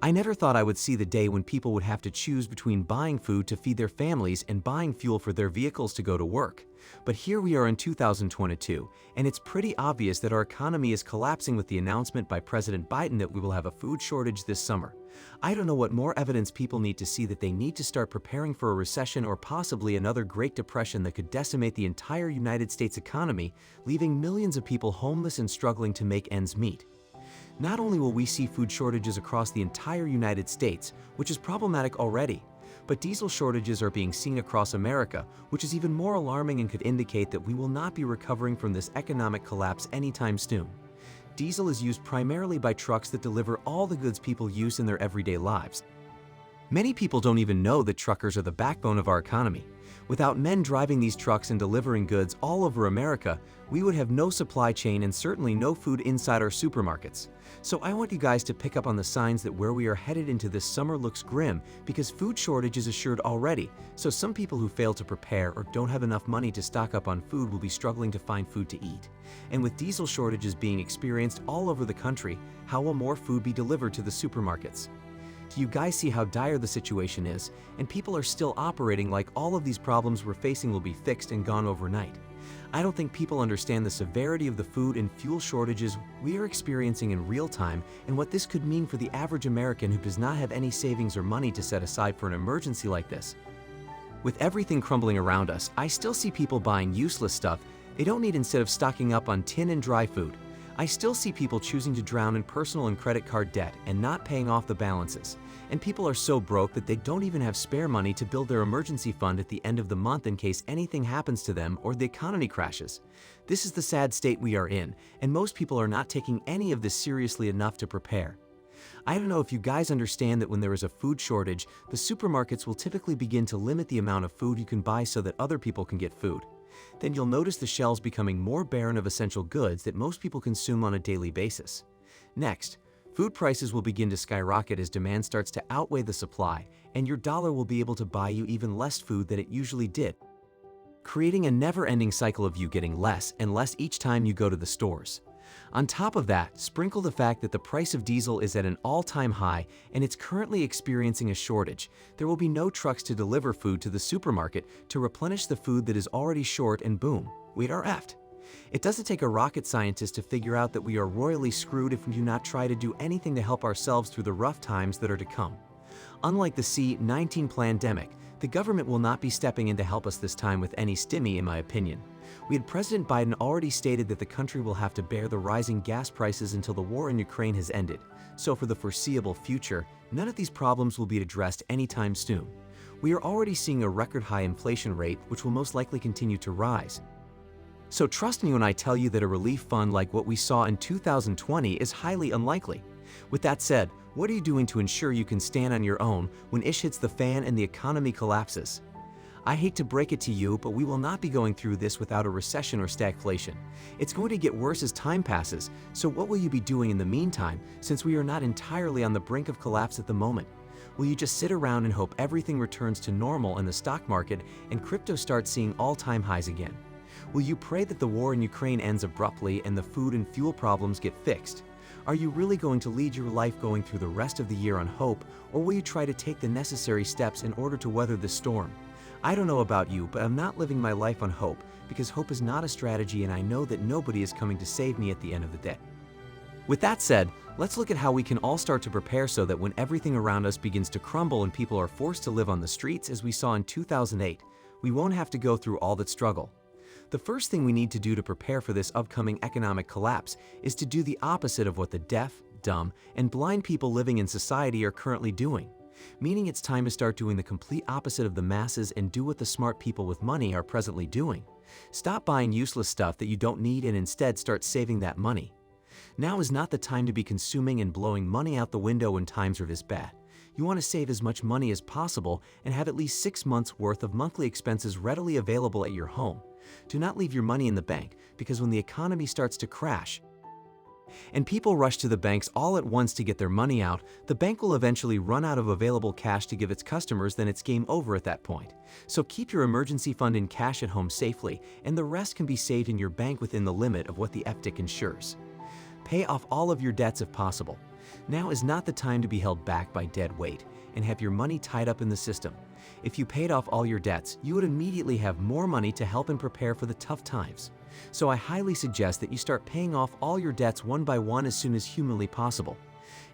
I never thought I would see the day when people would have to choose between buying food to feed their families and buying fuel for their vehicles to go to work. But here we are in 2022, and it's pretty obvious that our economy is collapsing with the announcement by President Biden that we will have a food shortage this summer. I don't know what more evidence people need to see that they need to start preparing for a recession or possibly another Great Depression that could decimate the entire United States economy, leaving millions of people homeless and struggling to make ends meet. Not only will we see food shortages across the entire United States, which is problematic already, but diesel shortages are being seen across America, which is even more alarming and could indicate that we will not be recovering from this economic collapse anytime soon. Diesel is used primarily by trucks that deliver all the goods people use in their everyday lives. Many people don't even know that truckers are the backbone of our economy. Without men driving these trucks and delivering goods all over America, we would have no supply chain and certainly no food inside our supermarkets. So I want you guys to pick up on the signs that where we are headed into this summer looks grim because food shortage is assured already, so some people who fail to prepare or don't have enough money to stock up on food will be struggling to find food to eat. And with diesel shortages being experienced all over the country, how will more food be delivered to the supermarkets? Do you guys see how dire the situation is, and people are still operating like all of these problems we're facing will be fixed and gone overnight? I don't think people understand the severity of the food and fuel shortages we are experiencing in real time and what this could mean for the average American who does not have any savings or money to set aside for an emergency like this. With everything crumbling around us, I still see people buying useless stuff they don't need instead of stocking up on tin and dry food. I still see people choosing to drown in personal and credit card debt and not paying off the balances. And people are so broke that they don't even have spare money to build their emergency fund at the end of the month in case anything happens to them or the economy crashes. This is the sad state we are in, and most people are not taking any of this seriously enough to prepare. I don't know if you guys understand that when there is a food shortage, the supermarkets will typically begin to limit the amount of food you can buy so that other people can get food. Then you'll notice the shelves becoming more barren of essential goods that most people consume on a daily basis. Next, food prices will begin to skyrocket as demand starts to outweigh the supply, and your dollar will be able to buy you even less food than it usually did, creating a never-ending cycle of you getting less and less each time you go to the stores. On top of that, sprinkle the fact that the price of diesel is at an all-time high and it's currently experiencing a shortage. There will be no trucks to deliver food to the supermarket to replenish the food that is already short, and boom, we are effed. It doesn't take a rocket scientist to figure out that we are royally screwed if we do not try to do anything to help ourselves through the rough times that are to come. Unlike the C-19 pandemic, the government will not be stepping in to help us this time with any stimmy, in my opinion. President Biden already stated that the country will have to bear the rising gas prices until the war in Ukraine has ended. So for the foreseeable future, none of these problems will be addressed anytime soon. We are already seeing a record high inflation rate, which will most likely continue to rise. So trust me when I tell you that a relief fund like what we saw in 2020 is highly unlikely. With that said, what are you doing to ensure you can stand on your own when ish hits the fan and the economy collapses? I hate to break it to you, but we will not be going through this without a recession or stagflation. It's going to get worse as time passes, so what will you be doing in the meantime, since we are not entirely on the brink of collapse at the moment? Will you just sit around and hope everything returns to normal in the stock market and crypto starts seeing all-time highs again? Will you pray that the war in Ukraine ends abruptly and the food and fuel problems get fixed? Are you really going to lead your life going through the rest of the year on hope, or will you try to take the necessary steps in order to weather this storm? I don't know about you, but I'm not living my life on hope, because hope is not a strategy and I know that nobody is coming to save me at the end of the day. With that said, let's look at how we can all start to prepare so that when everything around us begins to crumble and people are forced to live on the streets as we saw in 2008, we won't have to go through all that struggle. The first thing we need to do to prepare for this upcoming economic collapse is to do the opposite of what the deaf, dumb, and blind people living in society are currently doing. Meaning it's time to start doing the complete opposite of the masses and do what the smart people with money are presently doing. Stop buying useless stuff that you don't need and instead start saving that money. Now is not the time to be consuming and blowing money out the window when times are this bad. You want to save as much money as possible and have at least 6 months worth of monthly expenses readily available at your home. Do not leave your money in the bank, because when the economy starts to crash, and people rush to the banks all at once to get their money out, the bank will eventually run out of available cash to give its customers, then it's game over at that point. So keep your emergency fund in cash at home safely, and the rest can be saved in your bank within the limit of what the FDIC ensures. Pay off all of your debts if possible. Now is not the time to be held back by dead weight and have your money tied up in the system. If you paid off all your debts, you would immediately have more money to help and prepare for the tough times. So I highly suggest that you start paying off all your debts one by one as soon as humanly possible.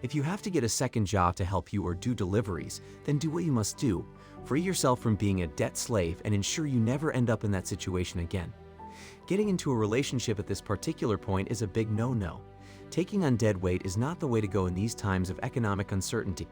If you have to get a second job to help you or do deliveries, then do what you must do. Free yourself from being a debt slave and ensure you never end up in that situation again. Getting into a relationship at this particular point is a big no-no. Taking on dead weight is not the way to go in these times of economic uncertainty.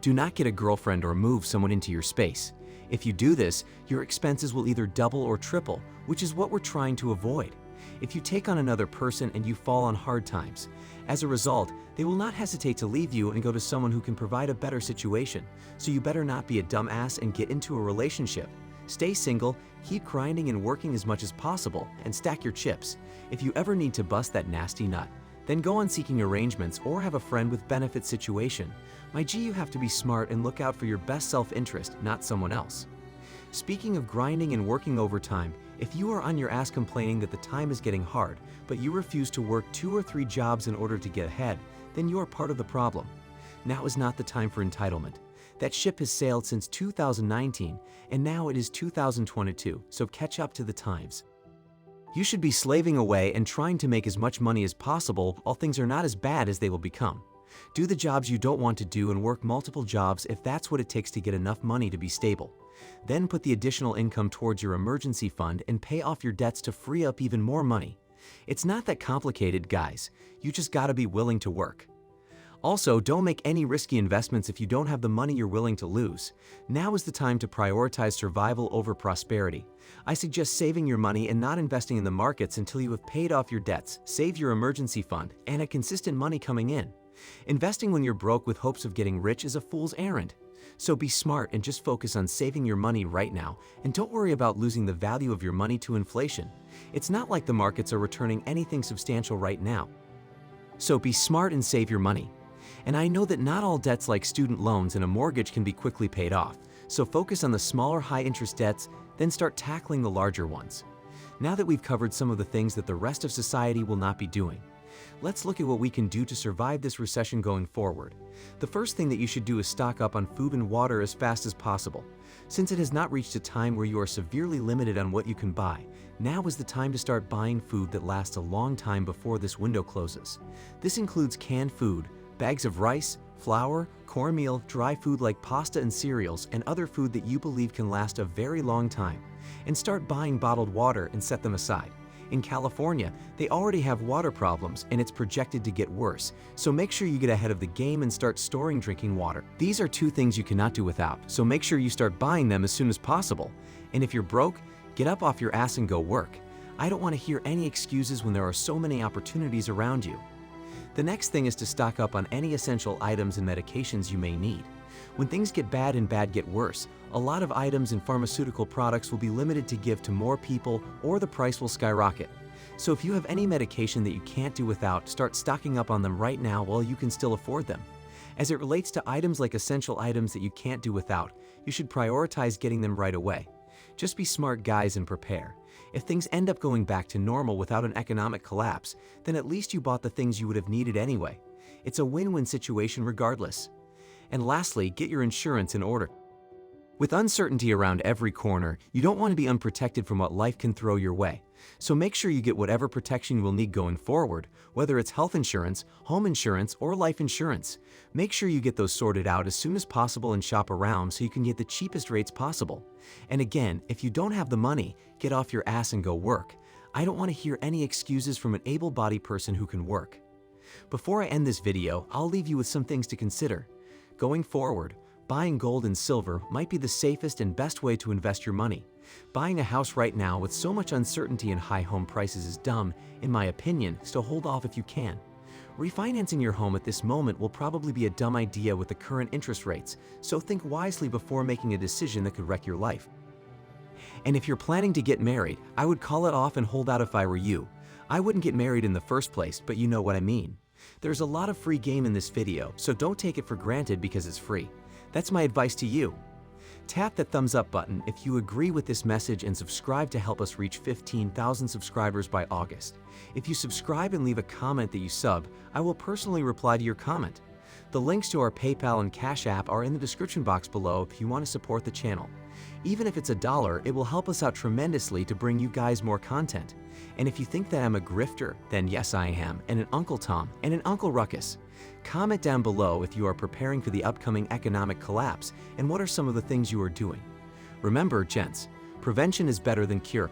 Do not get a girlfriend or move someone into your space. If you do this, your expenses will either double or triple, which is what we're trying to avoid. If you take on another person and you fall on hard times, as a result, they will not hesitate to leave you and go to someone who can provide a better situation. So you better not be a dumbass and get into a relationship. Stay single, keep grinding and working as much as possible, and stack your chips. If you ever need to bust that nasty nut, then go on seeking arrangements or have a friend with benefit situation. My G, you have to be smart and look out for your best self-interest, not someone else. Speaking of grinding and working overtime, if you are on your ass complaining that the time is getting hard, but you refuse to work 2 or 3 jobs in order to get ahead, then you are part of the problem. Now is not the time for entitlement. That ship has sailed since 2019, and now it is 2022, so catch up to the times. You should be slaving away and trying to make as much money as possible while things are not as bad as they will become. Do the jobs you don't want to do and work multiple jobs if that's what it takes to get enough money to be stable. Then put the additional income towards your emergency fund and pay off your debts to free up even more money. It's not that complicated, guys. You just gotta be willing to work. Also, don't make any risky investments if you don't have the money you're willing to lose. Now is the time to prioritize survival over prosperity. I suggest saving your money and not investing in the markets until you have paid off your debts, saved your emergency fund, and a consistent money coming in. Investing when you're broke with hopes of getting rich is a fool's errand. So be smart and just focus on saving your money right now, and don't worry about losing the value of your money to inflation. It's not like the markets are returning anything substantial right now. So be smart and save your money. And I know that not all debts like student loans and a mortgage can be quickly paid off, so focus on the smaller high-interest debts, then start tackling the larger ones. Now that we've covered some of the things that the rest of society will not be doing, let's look at what we can do to survive this recession going forward. The first thing that you should do is stock up on food and water as fast as possible. Since it has not reached a time where you are severely limited on what you can buy, now is the time to start buying food that lasts a long time before this window closes. This includes canned food, bags of rice, flour, cornmeal, dry food like pasta and cereals, and other food that you believe can last a very long time. And start buying bottled water and set them aside. In California, they already have water problems and it's projected to get worse, so make sure you get ahead of the game and start storing drinking water. These are 2 things you cannot do without, so make sure you start buying them as soon as possible. And if you're broke, get up off your ass and go work. I don't want to hear any excuses when there are so many opportunities around you. The next thing is to stock up on any essential items and medications you may need. When things get bad and bad get worse, a lot of items and pharmaceutical products will be limited to give to more people or the price will skyrocket. So if you have any medication that you can't do without, start stocking up on them right now while you can still afford them. As it relates to items like essential items that you can't do without, you should prioritize getting them right away. Just be smart, guys, and prepare. If things end up going back to normal without an economic collapse, then at least you bought the things you would have needed anyway. It's a win-win situation regardless. And lastly, get your insurance in order. With uncertainty around every corner, you don't want to be unprotected from what life can throw your way. So make sure you get whatever protection you will need going forward, whether it's health insurance, home insurance, or life insurance. Make sure you get those sorted out as soon as possible and shop around so you can get the cheapest rates possible. And again, if you don't have the money, get off your ass and go work. I don't want to hear any excuses from an able-bodied person who can work. Before I end this video, I'll leave you with some things to consider. Going forward, buying gold and silver might be the safest and best way to invest your money. Buying a house right now with so much uncertainty and high home prices is dumb, in my opinion, so hold off if you can. Refinancing your home at this moment will probably be a dumb idea with the current interest rates, so think wisely before making a decision that could wreck your life. And if you're planning to get married, I would call it off and hold out if I were you. I wouldn't get married in the first place, but you know what I mean. There's a lot of free game in this video, so don't take it for granted because it's free. That's my advice to you. Tap that thumbs up button if you agree with this message and subscribe to help us reach 15,000 subscribers by August. If you subscribe and leave a comment that you sub, I will personally reply to your comment. The links to our PayPal and Cash App are in the description box below if you want to support the channel. Even if it's $1, it will help us out tremendously to bring you guys more content. And if you think that I'm a grifter, then yes I am, and an Uncle Tom, and an Uncle Ruckus. Comment down below if you are preparing for the upcoming economic collapse and what are some of the things you are doing. Remember, gents, prevention is better than cure.